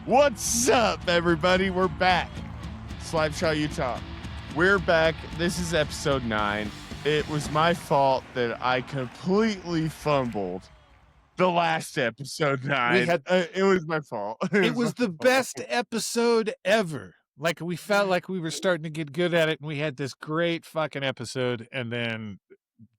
What's up, everybody? We're back. Slapshot, Utah. We're back. This is episode 9. It was my fault that I completely fumbled the last episode 9. It was my fault. It was the best episode ever. Like, we felt like we were starting to get good at it, and we had this great fucking episode, and then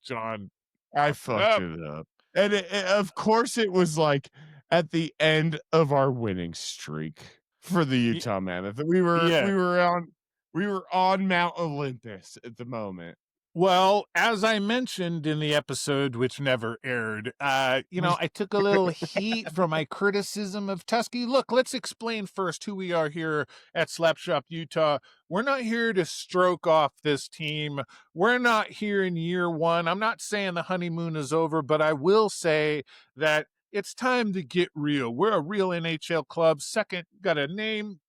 John, I fucked it up. And of course, it was like at the end of our winning streak for the Utah Mammoth. We were on Mount Olympus at the moment. Well, as I mentioned in the episode, which never aired, I took a little heat from my criticism of Tusky. Look, let's explain first who we are here at Slapshot, Utah. We're not here to stroke off this team. We're not here in year one. I'm not saying the honeymoon is over, but I will say that it's time to get real. We're a real NHL club. Second, got a name.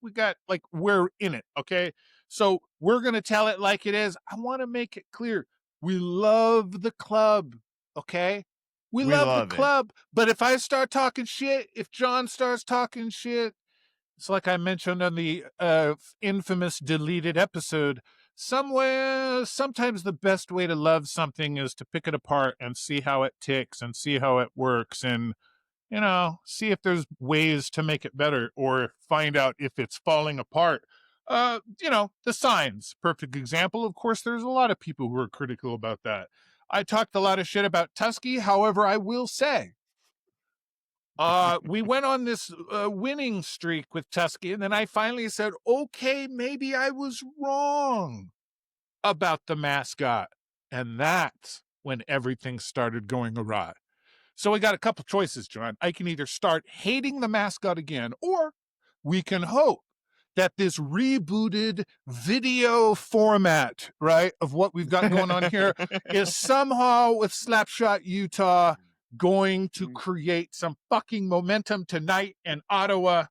We're in it, okay? So we're going to tell it like it is. I want to make it clear. We love the club, okay? We love the club. But if I start talking shit, if John starts talking shit, it's like I mentioned on the infamous deleted episode, sometimes the best way to love something is to pick it apart and see how it ticks and see how it works and, see if there's ways to make it better or find out if it's falling apart. The signs, perfect example. Of course, there's a lot of people who are critical about that. I talked a lot of shit about Tusky. However, I will say, we went on this winning streak with Tusky, and then I finally said, okay, maybe I was wrong about the mascot. And that's when everything started going awry. So we got a couple choices, John. I can either start hating the mascot again, or we can hope that this rebooted video format, right, of what we've got going on here is somehow with Slapshot Utah going to create some fucking momentum tonight in Ottawa.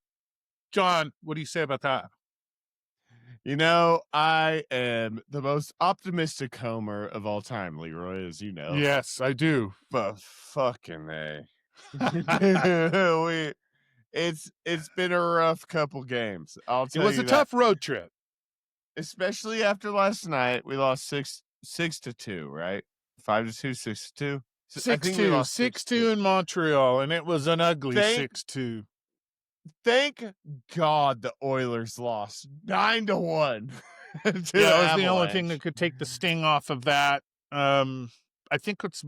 John, what do you say about that? I am the most optimistic homer of all time, Leroy, as you know. Yes, I do. But fucking A. It's been a rough couple games. I'll tell you it was a tough road trip. Especially after last night. We lost 6-2, right? 5-2, 6-2. 6-2, 6-2 in Montreal, and it was an ugly 6-2. Thank God the Oilers lost 9-1. That was the only thing that could take the sting off of that. I think what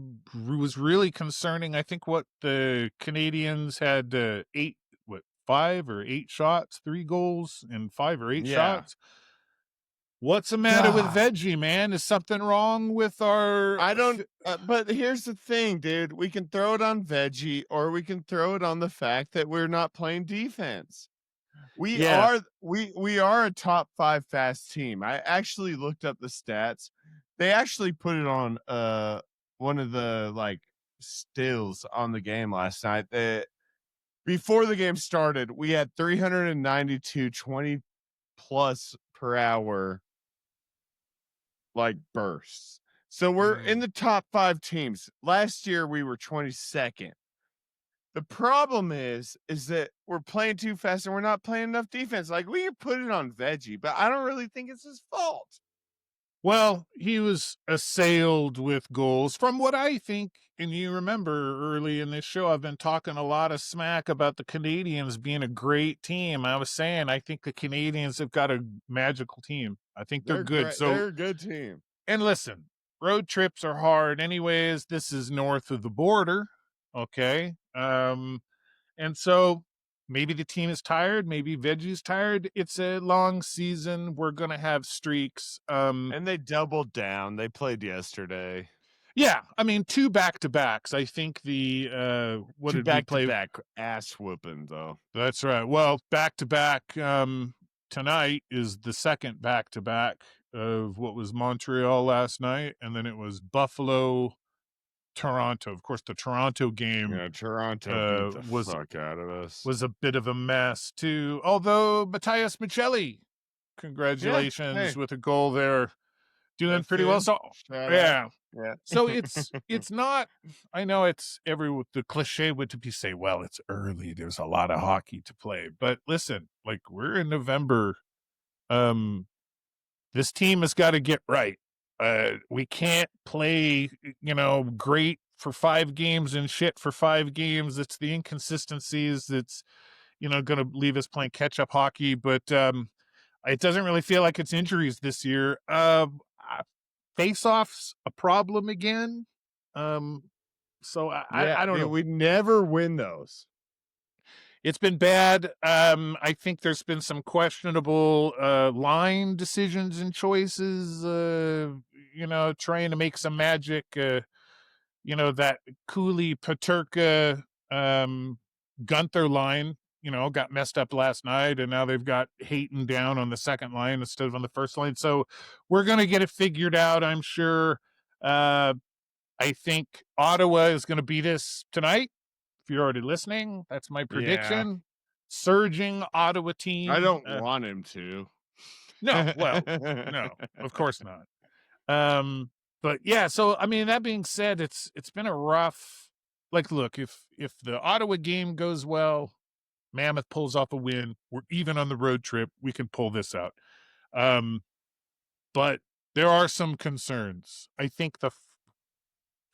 was really concerning, I think what the Canadians had 5 or 8 shots, 3 goals and 5 or 8 shots. What's the matter with Veggie, man? Is something wrong with our... I don't... but here's the thing, dude. We can throw it on Veggie, or we can throw it on the fact that we're not playing defense. We are a top 5 fast team. I actually looked up the stats. They actually put it on one of the stills on the game last night. Before the game started, we had 392 20 plus per hour bursts. So we're in the top 5 teams. Last year we were 22nd. The problem is that we're playing too fast and we're not playing enough defense. We could put it on Veggie, but I don't really think it's his fault. Well, he was assailed with goals. From what I think, and you remember early in this show, I've been talking a lot of smack about the Canadians being a great team. I was saying I think the Canadians have got a magical team. I think they're good. Great. They're a good team. And listen, road trips are hard anyways. This is north of the border, okay? And so maybe the team is tired. Maybe Veggie's tired. It's a long season. We're going to have streaks. And they doubled down. They played yesterday. Yeah. I mean, 2 back-to-backs. I think the, what did we play? Back ass whooping, though. That's right. Well, back-to-back, tonight is the second back-to-back of what was Montreal last night. And then it was Buffalo, Toronto. Of course, the Toronto game. Yeah, Toronto beat the fuck out of us. Was a bit of a mess too. Although Matthias Michelli, congratulations with a goal there, doing pretty well. So Yeah. So it's not. I know it's the cliche would to be say, well, it's early. There's a lot of hockey to play, but listen, like we're in November. Um, this team has got to get right. We can't play, great for 5 games and shit for 5 games. It's the inconsistencies that's going to leave us playing catch up hockey. But it doesn't really feel like it's injuries this year. Face offs a problem again. Um, so Yeah, I don't dude, know. we never win those. It's been bad. I think there's been some questionable line decisions and choices. Trying to make some magic. That Cooley Paterka Gunther line. Got messed up last night, and now they've got Hayton down on the second line instead of on the first line. So we're gonna get it figured out, I'm sure. I think Ottawa is going to beat us tonight. If you're already listening, that's my Yeah. prediction. Surging Ottawa I team. don't want him to. No, well, no, of course not. But yeah, so I mean, that being said, it's been a rough. Like, look, if the Ottawa game goes well, Mammoth pulls off a win, we're even on the road trip. We can pull this out. Um, but there are some concerns. I think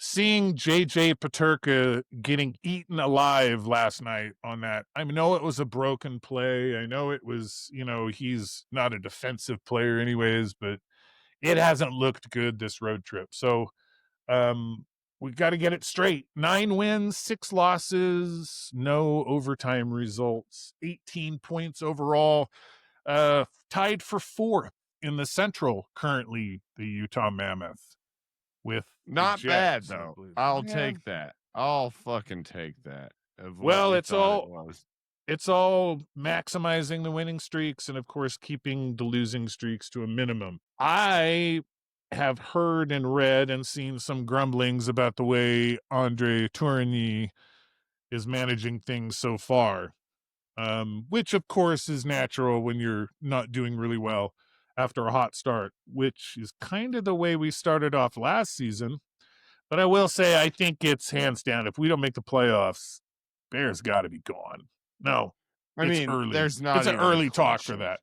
seeing JJ Paterka getting eaten alive last night on that. I know it was a broken play. I know it was, he's not a defensive player anyways, but it hasn't looked good this road trip. So, we got to get it straight. 9 wins, 6 losses, no overtime results, 18 points overall, tied for 4th in the Central currently, the Utah Mammoth with the Not bad Jets, I though. believe. I'll Yeah. take that. I'll fucking take that of what Well, you thought it was. it's all maximizing the winning streaks and of course keeping the losing streaks to a minimum. I have heard and read and seen some grumblings about the way Andre Tourigny is managing things so far, which of course is natural when you're not doing really well after a hot start, which is kind of the way we started off last season. But I will say, I think it's hands down. If we don't make the playoffs, Bears got to be gone. No, I it's mean, early. there's It's not an even a early talk for question. that.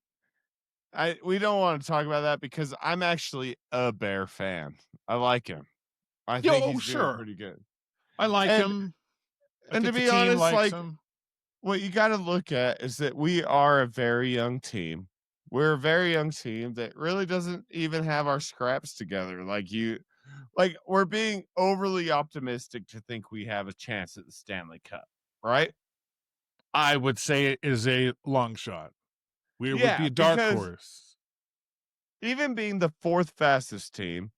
We don't want to talk about that because I'm actually a Bear fan. I like him. I think Yo, he's doing sure. pretty good. I like And him. I and to think the be team honest, likes like him. what you got to look at is that we are a very young team. We're a very young team that really doesn't even have our scraps together. Like we're being overly optimistic to think we have a chance at the Stanley Cup, right? I would say it is a long shot. We would be Yeah, a dark because horse. even being the fourth fastest team,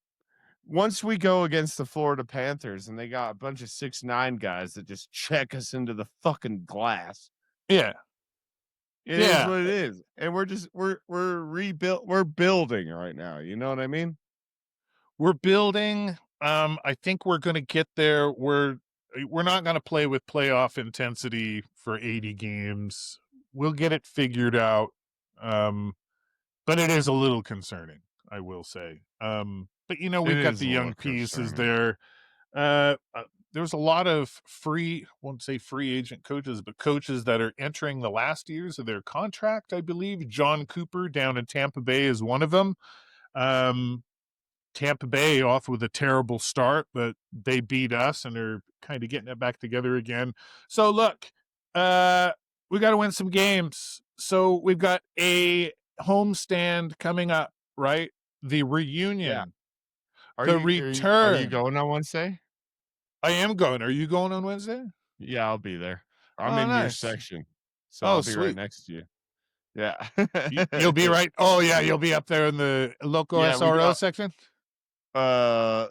once we go against the Florida Panthers and they got a bunch of 6'9" guys that just check us into the fucking glass, Yeah. it is Yeah. what it is. And we're building right now. You know what I mean? We're building. I think we're going to get there. We're not going to play with playoff intensity for 80 games. We'll get it figured out. But it is a little concerning, I will say. But It we've got is the a young little pieces concerning. there. There's a lot of won't say free agent coaches, but coaches that are entering the last years of their contract. I believe John Cooper down in Tampa Bay is one of them. Um, Tampa Bay off with a terrible start, but they beat us and are kind of getting it back together again. So look, we got to win some games. So we've got a homestand coming up, right? The Yeah. reunion, Are the you return. going on Wednesday? I am going. Are you going on Wednesday? Yeah, I'll be there. I'm Oh, in your nice. section, so Oh, I'll be right sweet. next to you. Yeah. You'll be right. Oh, yeah, you'll be up there in the local Yeah, we SRO got section.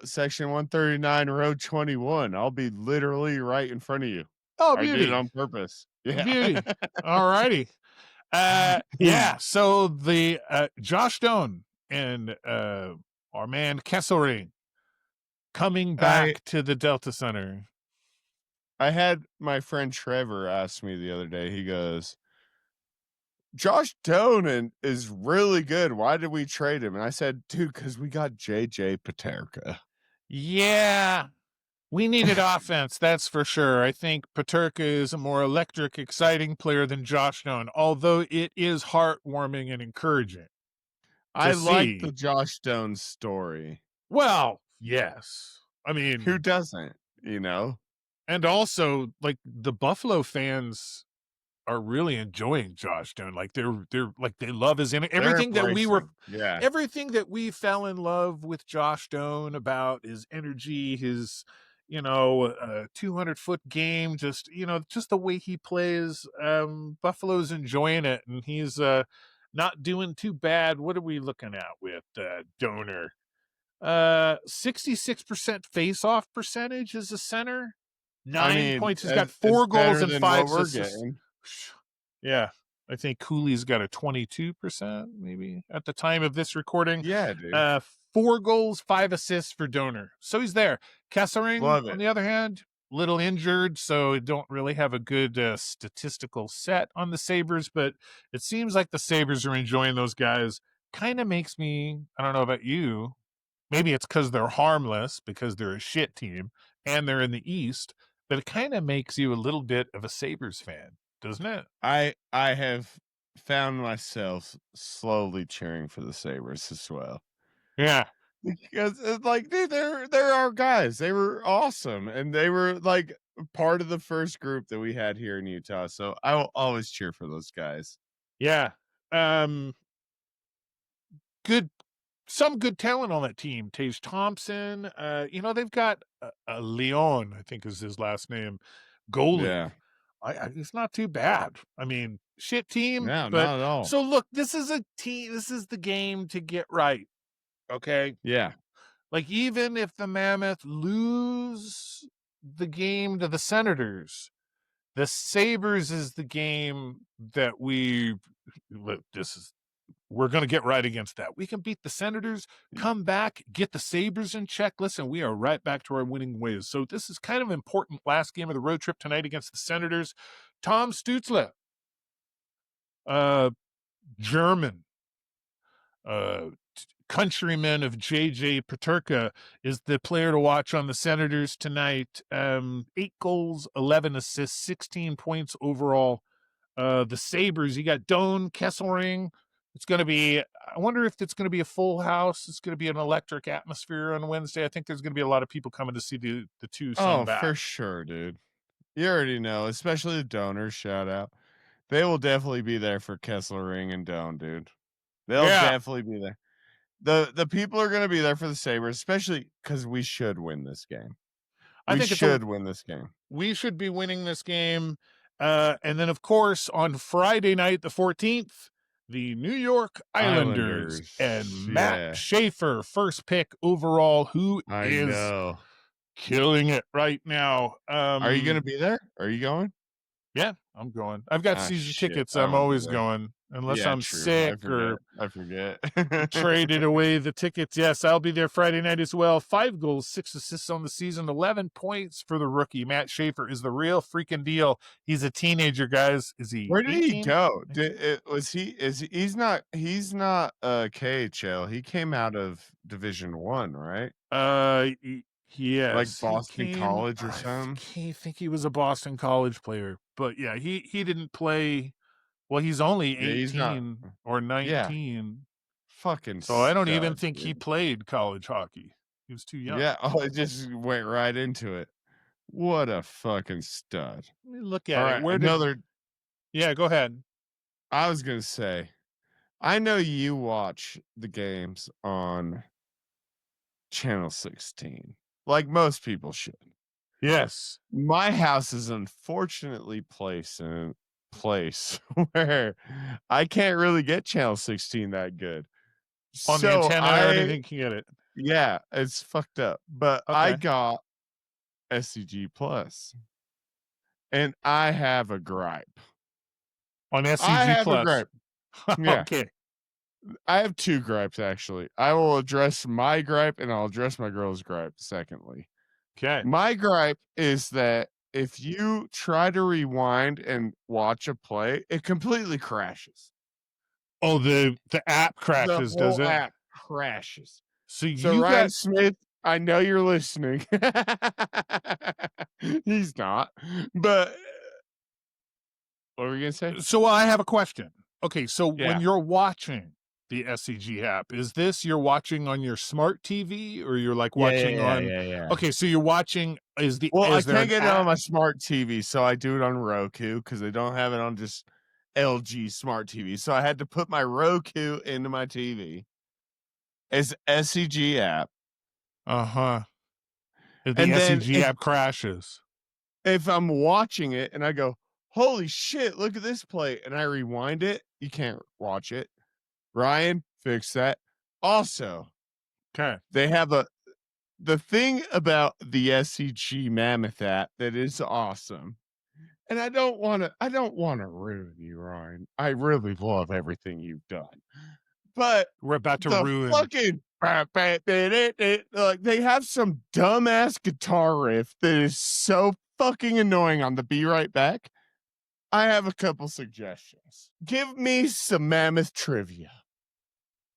section 139, row 21. I'll be literally right in front of you. Oh, I did it beauty, on purpose. Yeah. beauty. All righty. Yeah. So the Josh Stone and our man Kesselring coming I back to the Delta Center. I had my friend Trevor ask me the other day. He goes, "Josh Donan is really good. Why did we trade him?" And I said, "Dude, because we got JJ Paterka." Yeah, we needed offense, that's for sure. I think Paterka is a more electric, exciting player than Josh Stone, although it is heartwarming and encouraging to I like the see. Josh Stone story. Well, yes. I Who mean, doesn't, you know? and also, like, the Buffalo fans are really enjoying Josh Stone. Like they're like they love his They're everything that we were embracing. Yeah. everything that we fell in love with Josh Stone about his energy, his 200-foot game, just just the way he plays. Buffalo's enjoying it, and he's not doing too bad. What are we looking at with Donor? 66% face-off percentage as a center. I 9 mean, points. He's got it's 4 goals better and than what 5 we're assists. getting. Yeah. I think Cooley's got a 22% maybe at the time of this recording. Yeah, dude. Uh 4 goals, 5 assists for Donor. So he's there. Kessering, Love on it. the other hand, little injured, so don't really have a good statistical set on the Sabres, but it seems like the Sabres are enjoying those guys. Kind of makes me, I don't know about you, maybe it's because they're harmless, because they're a shit team, and they're in the East, but it kind of makes you a little bit of a Sabres fan, doesn't it? I have found myself slowly cheering for the Sabres as well. Yeah. Because it's like, dude, they're our guys. They were awesome, and they were, like, part of the first group that we had here in Utah, so I will always cheer for those guys. Yeah. Um, good some good talent on that team. Tage Thompson, they've got Leon, I think is his last name, goalie. Yeah. It's not too bad. I mean, shit team, No, but not at all. so look, this is a team. This is the game to get right. Okay, Yeah. like even if the Mammoth lose the game to the Senators, the Sabres is the game that this is we're going to get right against that. We can beat the Senators, come back, get the Sabres in check. Listen, we are right back to our winning ways. So this is kind of important last game of the road trip tonight against the Senators. Tom Stutzle, uh, German, uh, countryman of JJ Paterka, is the player to watch on the Senators tonight. 8 goals, 11 assists, 16 points overall. The Sabres, you got Doan, Kesselring. It's going to be, I wonder if it's going to be a full house. It's going to be an electric atmosphere on Wednesday. I think there's going to be a lot of people coming to see the two some Oh, bat. for sure, dude. You already know, especially the donors, shout out. They will definitely be there for Kessler Ring and Doan, dude. They'll Yeah, definitely be there. The people are gonna be there for the Sabres, especially because we should win this game. I We think should win this game. we should be winning this game. And then, of course, on Friday night, the 14th, the New York Islanders and Islanders, Matt yeah, Schaefer, first pick overall, who I is know. killing it right now. Are you gonna be there? Are you going? Yeah, I'm going. I've got Ah, season shit, tickets. I I'm won't be always there. going unless Yeah, I'm true. sick or I forget. traded away the tickets. Yes, I'll be there Friday night as well. 5 goals, 6 assists on the season, 11 points for the rookie. Matt Schaefer is the real freaking deal. He's a teenager, guys. Is he Where did he 18? go? 19? Was he is he's not KHL. He came out of Division 1, right? Like Yes, he Boston came. College or something? Think he was a Boston College player, but yeah, he didn't play. Well, he's only Yeah, he's not 18 or yeah, 19. fucking So I don't even stud, think he dude. played college hockey. He was too young. Yeah, oh, it just went right into it. What a fucking stud. Let me look at it. Alright, Where did another Yeah, go ahead. I was gonna say, I know you watch the games on Channel 16, like most people should. Yes. My house is unfortunately placed in a place where I can't really get Channel 16 that good. On the So antenna or anything, can get it. yeah, it's fucked up, but I Okay. got SCG Plus, and I have a gripe. On I SCG have a Plus. gripe. Yeah, Okay. I have 2 gripes, actually. I will address my gripe, and I'll address my girl's gripe secondly. Okay. My gripe is that if you try to rewind and watch a play, it completely crashes. Oh, the app The crashes, does whole it? app crashes. So So you Ryan got Smith, I know you're listening. He's not. But what were you gonna say? So I have a question. Okay, so when Yeah. you're watching the SCG app, is this you're watching on your smart TV or you're like Yeah, yeah, watching yeah, on? yeah, yeah. Okay, so you're watching. Well, I Is there can't an get it on app? my smart TV, so I do it on Roku because they don't have it on just LG smart TV. So I had to put my Roku into my TV. It's SCG app. Uh huh. The And then SCG app crashes. if I'm watching it and I go, "Holy shit, look at this play," and I rewind it, you can't watch it. Ryan, fix that. Also, Okay, they have the thing about the SCG Mammoth app that is awesome, and I don't wanna ruin you, Ryan. I really love everything you've done. But we're about to the ruin. fucking like, they have some dumbass guitar riff that is so fucking annoying on the "Be Right Back." I have a couple suggestions. Give me some Mammoth trivia.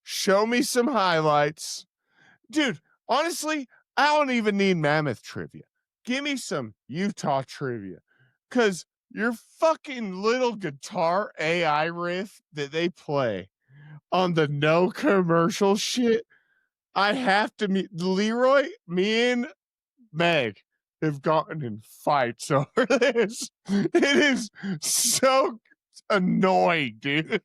Show me some highlights. Dude, honestly, I don't even need Mammoth trivia. Give me some Utah trivia. Cause your fucking little guitar AI riff that they play on the no commercial shit, I have to meet Leroy, me and Meg have gotten in fights over this. It is so annoying, dude.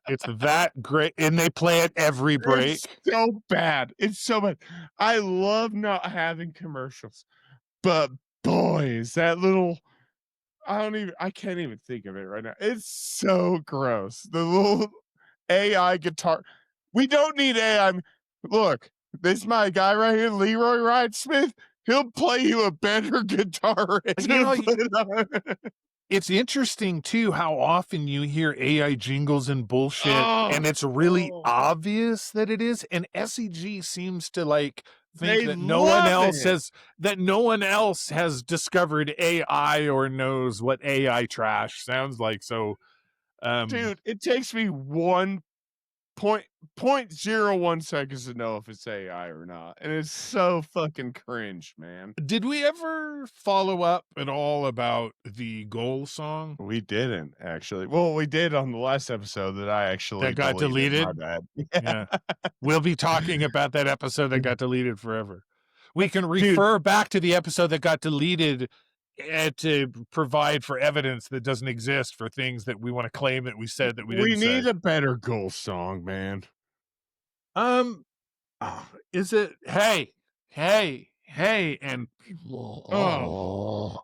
It's that great, and they play it every It's break. so bad. It's so bad. I love not having commercials, but boy, is that little I can't even think of it right now. It's so gross. The little AI guitar. We don't need AI. Look, this my guy right here, Leroy Ryan Smith. He'll play you a better guitar riff You know, to put on. it's interesting too how often you hear AI jingles and bullshit, Oh, and it's really oh, obvious that it is. And SEG seems to like think they love it. that no one else has discovered AI or knows what AI trash sounds like. So, um, Dude, it takes me one point 0.01 seconds to know if it's AI or not. And it's so fucking cringe, man. did we ever follow up at all about the goal song We didn't actually. Well, we did on the last episode that I that actually got deleted. My deleted? bad. Yeah. We'll be talking about that episode that got deleted forever. We can Dude, refer back to the episode that got deleted to provide for evidence that doesn't exist for things that we want to claim that we said that we we didn't say. need a better goal song, man. Um, is it hey, and Oh,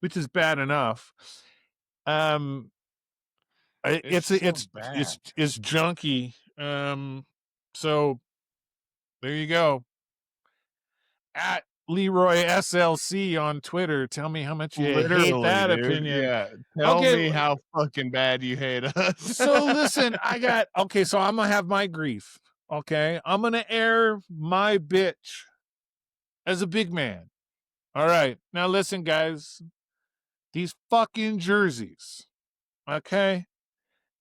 which is bad enough. Um, it's so bad. it's junky. So there you go. At Leroy SLC on Twitter. Tell me how much you hate Literally, that dude. opinion. Yeah. Tell Okay, me how fucking bad you hate us. so listen, so I'm gonna have my grief. Okay, I'm gonna air my bitch as a big man. All right, now listen, guys, these fucking jerseys. Okay,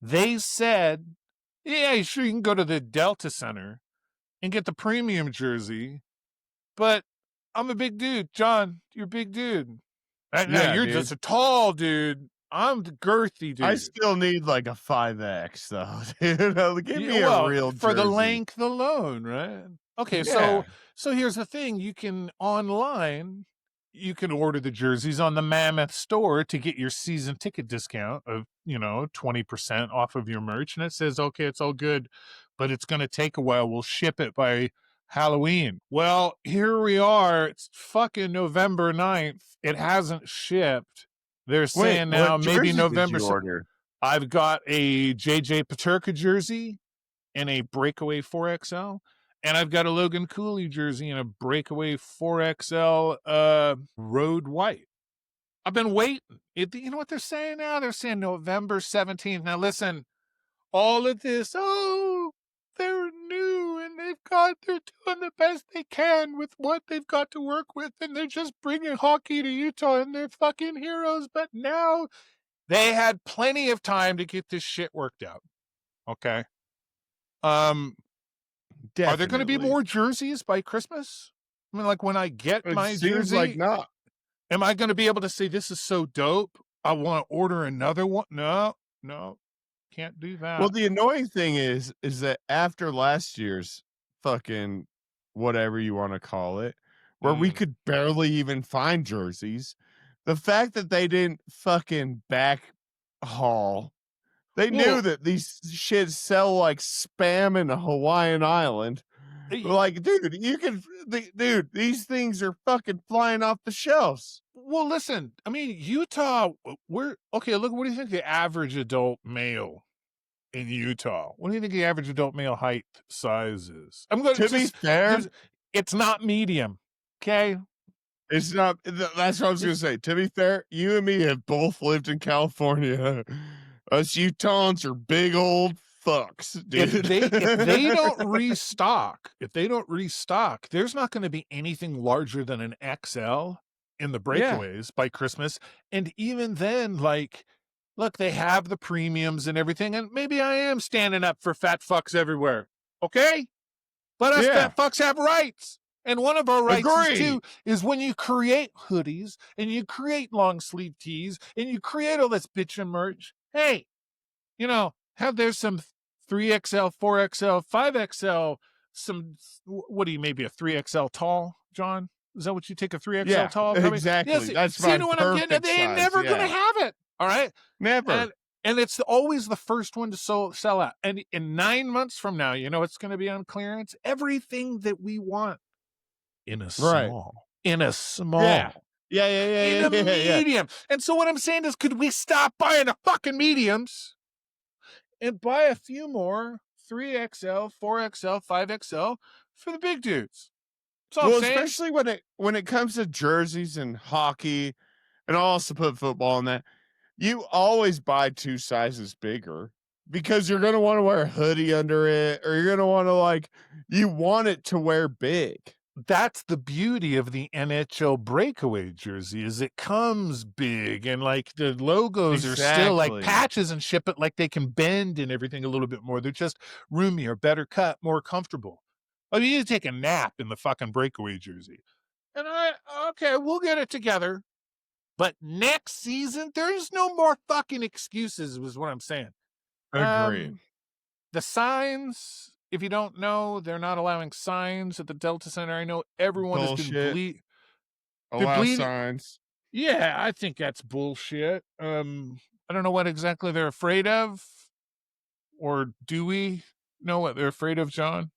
they said, yeah, sure, you can go to the Delta Center and get the premium jersey, but I'm a big dude, John. You're a big dude. Now Yeah, you're dude. just a tall dude. I'm the girthy I dude. still need like a 5X though, dude. Give Yeah, me a well, real for the jersey. length alone, right? Okay, Yeah. so here's the thing: you can online, you can order the jerseys on the Mammoth store to get your season ticket discount of 20% off of your merch, and it says okay, it's all good, but it's going to take a while. We'll ship it by Halloween. Well, here we are. It's fucking November 9th. It hasn't shipped. They're Wait, saying now what maybe jersey did November. you order? I've got a JJ Paterka jersey and a breakaway 4XL. And I've got a Logan Cooley jersey and a breakaway 4XL road white. I've been waiting. You know what they're saying now? They're saying November 17th. Now listen, all of this, they're new and they're doing the best they can with what they've got to work with. And they're just bringing hockey to Utah and they're fucking heroes. But now they had plenty of time to get this shit worked out. Okay. Um, Are there gonna be Definitely. more jerseys by Christmas? I mean, like, when I get It my seems like jersey, not. am I gonna be able to say, "This is so dope, I wanna order another one"? No, no, can't do Well, that. the annoying thing is that after last year's fucking whatever you wanna call it, where we Mm. could barely even find jerseys, the fact that they didn't fucking back haul, they knew Well, that these shits sell like spam in a Hawaiian island. y Like, dude, you can dude, these things are fucking flying off the shelves. well, listen, I mean, Utah, we're okay, look, what do you think the average adult male in Utah? What do you think the average adult male height size is? I'm gonna To be just fair, there's it's not medium, okay? it's not that's what I was gonna It's say. To be fair, you and me have both lived in California. Us Utahns are big old fucks, dude. if they don't restock, there's not gonna be anything larger than an XL in the Yeah, breakaways by Christmas, and even then, like, look, they have the premiums and everything, and maybe I am standing up for fat fucks everywhere, okay? But us yeah, fat fucks have rights. And one of our rights is agree. too is when you create hoodies and you create long sleeve tees and you create all this bitchin' merch. Hey, have there's some 3XL, 4XL, 5XL, some what do you maybe a 3XL tall, John? Is that what you take a 3XL Yeah, tall? Probably. exactly. Yes. That's See my what I'm getting at? perfect They ain't size. never gonna Yeah, have it. All right. never. And it's always the first one to sell out. And in 9 months from now, you know it's going to be on clearance. Everything that we want in a Right. small, in a Yeah. small, Yeah, yeah, in yeah, a yeah, yeah, yeah. medium. And so what I'm saying is, could we stop buying the fucking mediums and buy a few more 3XL, 4XL, 5XL for the big dudes? That's all I'm Well, saying. especially when it comes to jerseys and hockey, and I'll also put football in that. You always buy 2 sizes bigger because you're gonna wanna wear a hoodie under it, or you're gonna wanna, like you want it to wear big. That's the beauty of the NHL breakaway jersey is it comes big and like the logos are still like Exactly. patches and shit, but like they can bend and everything a little bit more. They're just roomier, better cut, more comfortable. I mean, you take a nap in the fucking breakaway jersey. And okay, we'll get it together. But next season, there's no more fucking excuses, was what I'm saying. Agreed. Um, the signs, if you don't know, they're not allowing signs at the Delta Center. I know everyone has been Bullshit. they're Allow bleeding. signs. Yeah, I think that's bullshit. I don't know what exactly they're afraid of, or do we know what they're afraid of, John?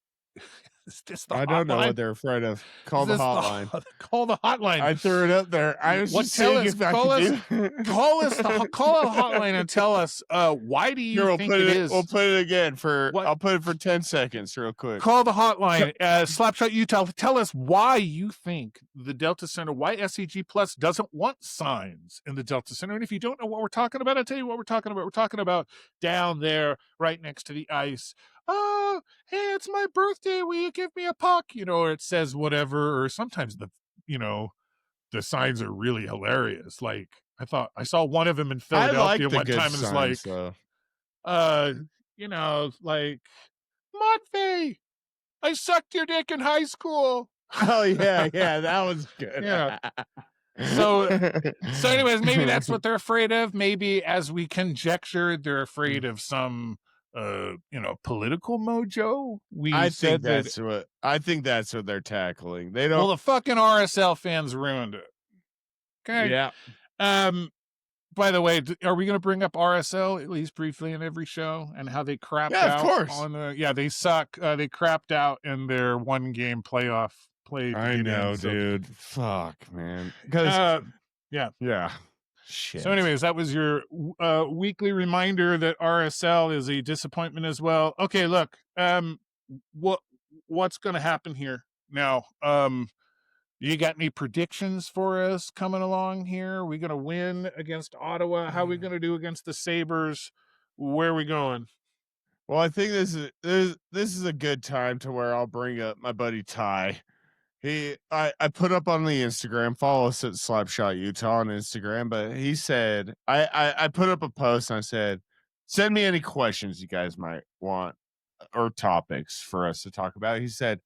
Is this the I don't know what hotline? they're afraid of. Is Call the this the hotline. call the hotline? I threw it up there. I was What just tell seeing us? if I could do it. Call the hotline and tell us why do you Here, think it we'll is? put it again for What I'll put it for 10 seconds real quick. Call the C hotline, Slapshot Utah. Tell us why you think the Delta Center, why SEG Plus doesn't want signs in the Delta Center. And if you don't know what we're talking about, I'll tell you what we're talking about. We're talking about down there, right next to the ice. Oh, hey, it's my birthday. Will you give me a puck? Or it says whatever. Or sometimes the signs are really hilarious. Like I saw one of them in I Philadelphia like the one good time, and it's like, signs, though. uh, like Montvey, I sucked your dick in high school. Oh, yeah, yeah, that was you good. know. So anyways, maybe that's what they're afraid of. Maybe as we conjecture, they're afraid of some political mojo. We said that I think that's what they're tackling. They well, don't the fucking RSL fans ruined it. Okay. Yeah. Um by the way, are we going to bring up RSL at least briefly in every show and how they crapped Yeah, of out course. on they suck. They crapped out in their one game playoff play to I get in. know, So dude. Fuck, man. Because yeah. yeah. So, Shit. anyways, that was your weekly reminder that RSL is a disappointment as well. Okay, look, what what's going to happen here now? You got any predictions for us coming along here? Are we going to win against Ottawa? How are we going to do against the Sabres? Where are we going? Well, I think this is a good time to where I'll bring up my buddy Ty. I put up on the Instagram, follow us at Slapshot Utah on Instagram, but he said I put up a post and I said, send me any questions you guys might want or topics for us to talk about. He said,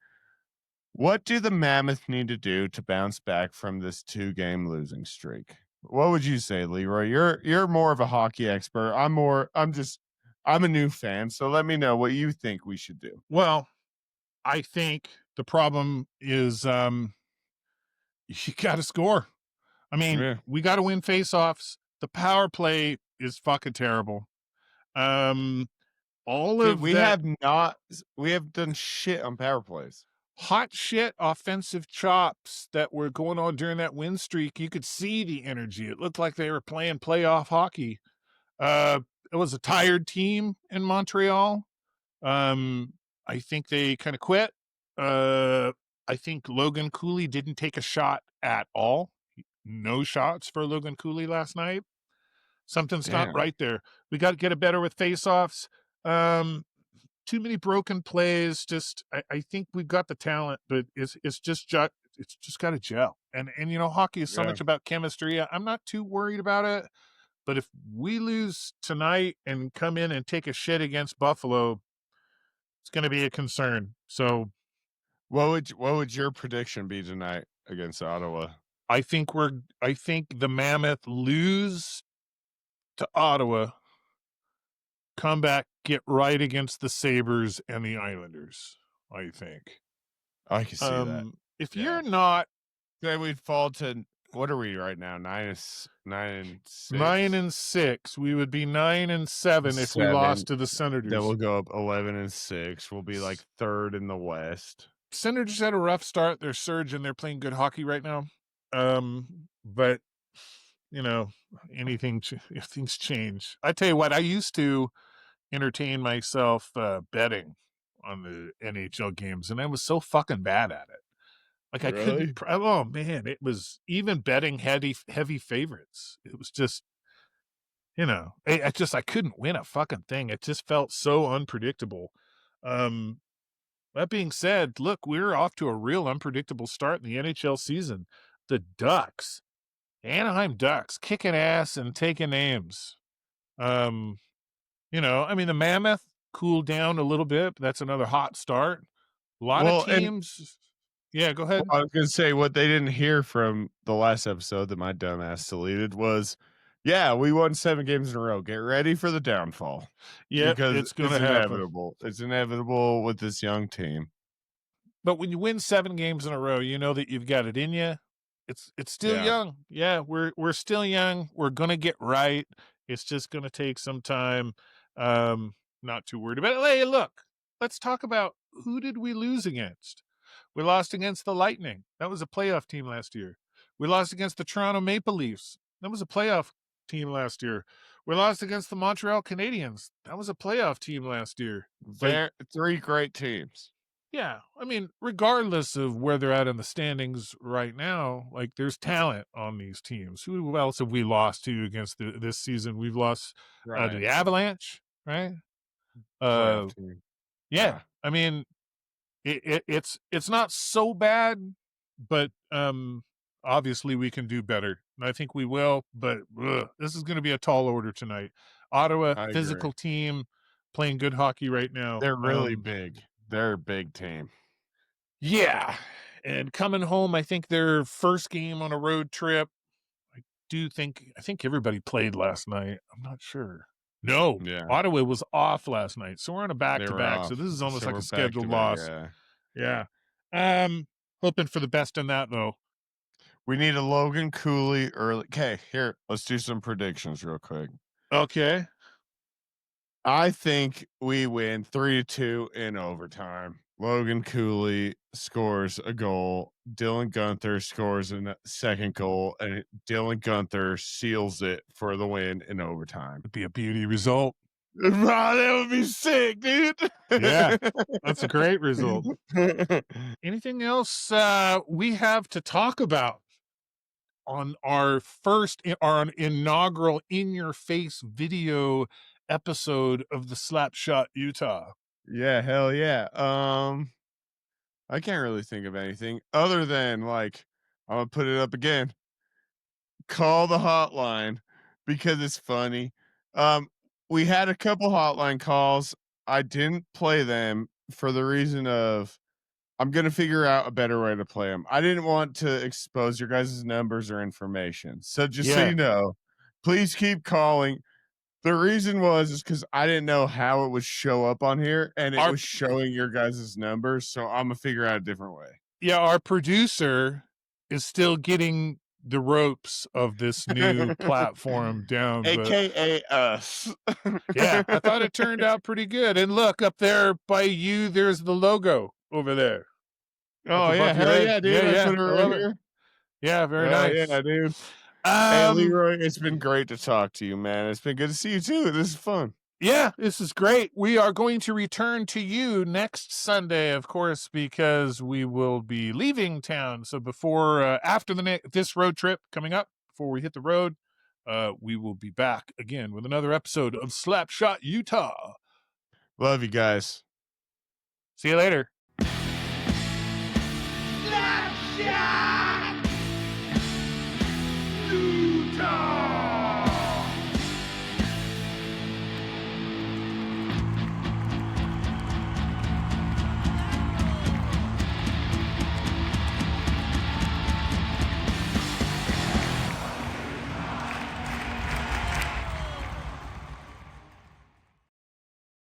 "What do the Mammoth need to do to bounce back from this 2-game losing streak?" What would you say, Leroy? You're more of a hockey expert. I'm a new fan, so let me know what you think we should do. Well, I think the problem is you got to score. I mean, Yeah. we got to win faceoffs. The power play is fucking terrible. Um, all Dude, of that we have done shit on power plays. hot shit offensive chops that were going on during that win streak, you could see the energy. It looked like they were playing playoff hockey. Uh, it was a tired team in Montreal. Um, I think they kind of quit. Uh, I think Logan Cooley didn't take a shot at all. No shots for Logan Cooley last night. Something's not Damn. right there. We got to get it better with faceoffs. Um, too many broken plays. Just I think we've got the talent, but it's just got to gel. And hockey is so Yeah. much about chemistry. I'm not too worried about it. But if we lose tonight and come in and take a shit against Buffalo, it's going to be a concern. So What would your prediction be tonight against Ottawa? I think the Mammoth lose to Ottawa, come back, get right against the Sabres and the Islanders. I think. I can see that. If Yeah. you're not Then we'd fall to what are we right now? 9 and 9 6? and 6, we would be 9 and 7 if we 7. lost to the Then Senators. we'll go up 11 and 6. We'll be like 3rd in the West. Senators had a rough start. They're surging. They're playing good hockey right now. But you know, if things change. I tell you what, I used to entertain myself betting on the NHL games, and I was so fucking bad at it. Like I couldn't. Really? Oh man, it was even betting heavy favorites. It was just I couldn't win a fucking thing. It just felt so unpredictable. Um, that being said, look, we're off to a real unpredictable start in the NHL season. The Ducks, Anaheim Ducks, kicking ass and taking names. Um, I mean, the Mammoth cooled down a little bit, but that's another hot start. A lot of Well, and teams. Yeah, go ahead. I was gonna say what they didn't hear from the last episode that my dumbass deleted was, yeah, we won 7 games in a row. Get ready for the downfall Yep, because it's it's gonna happen. inevitable. It's inevitable with this young team. But when you win 7 games in a row, you know that you've got it in you. It's still Yeah. young. Yeah, we're still young. We're gonna get right. It's just gonna take some time. Um, not too worried about it. Hey, look, let's talk about who did we lose against? We lost against the Lightning. That was a playoff team last year. We lost against the Toronto Maple Leafs. That was a playoff team last year. We lost against the Montreal Canadiens. That was a playoff team last year. Like, They're 3 great teams. yeah, I mean, regardless of where they're at in the standings right now, like there's talent on these teams. Who else have we lost to against this season? We've lost to Right. the Avalanche, right? Playoff Uh, team. yeah, Yeah. I mean, it's not so bad, but obviously we can do better, and I think we will. But this is going to be a tall order tonight. Ottawa, I agree. physical team, playing good hockey right now. They're really big. They're a big team. Yeah, and coming home, I think their first game on a road trip. I think everybody played last night. I'm not sure. No, Yeah. Ottawa was off last night, so we're on a back They to were back. So off. this is almost So like we're a back to scheduled back, loss. yeah. Yeah. Hoping for the best in that though. We need a Logan Cooley early. Okay, here, let's do some predictions real quick. Okay. I think we win 3-2 in overtime. Logan Cooley scores a goal. Dylan Gunther scores a second goal, and Dylan Gunther seals it for the win in overtime. It'd be a beauty result. Wow, that would be sick, dude. Yeah. That's a great result. Anything else we have to talk about on our inaugural in your face video episode of the Slapshot Utah? Yeah, hell yeah. I can't really think of anything other than like I'm gonna put it up again. Call the hotline because it's funny. Um, we had a couple hotline calls. I didn't play them for the reason of I'm gonna figure out a better way to play them. I didn't want to expose your guys' numbers or information. So just so Yeah. you know, please keep calling. The reason was is because I didn't know how it would show up on here, and it Our was showing your guys' numbers, so Imma figure out a different way. our producer is still getting the ropes of this new platform down, but AKA us. yeah, I thought it turned out pretty good. And look up there by you, there's the logo over there up Oh, yeah, above your hell head. yeah, Yeah, dude, I yeah, put it I right love it. here. Yeah, very Hell yeah, nice. dude. Hey, Um, Leroy, it's been great to talk to you, man. It's been good to see you too. This is fun. yeah, this is great. We are going to return to you next Sunday, of course, because we will be leaving town. So before, after this road trip coming up, before we hit the road, we will be back again with another episode of Slapshot Utah. Love you guys. See you later. Snapshot!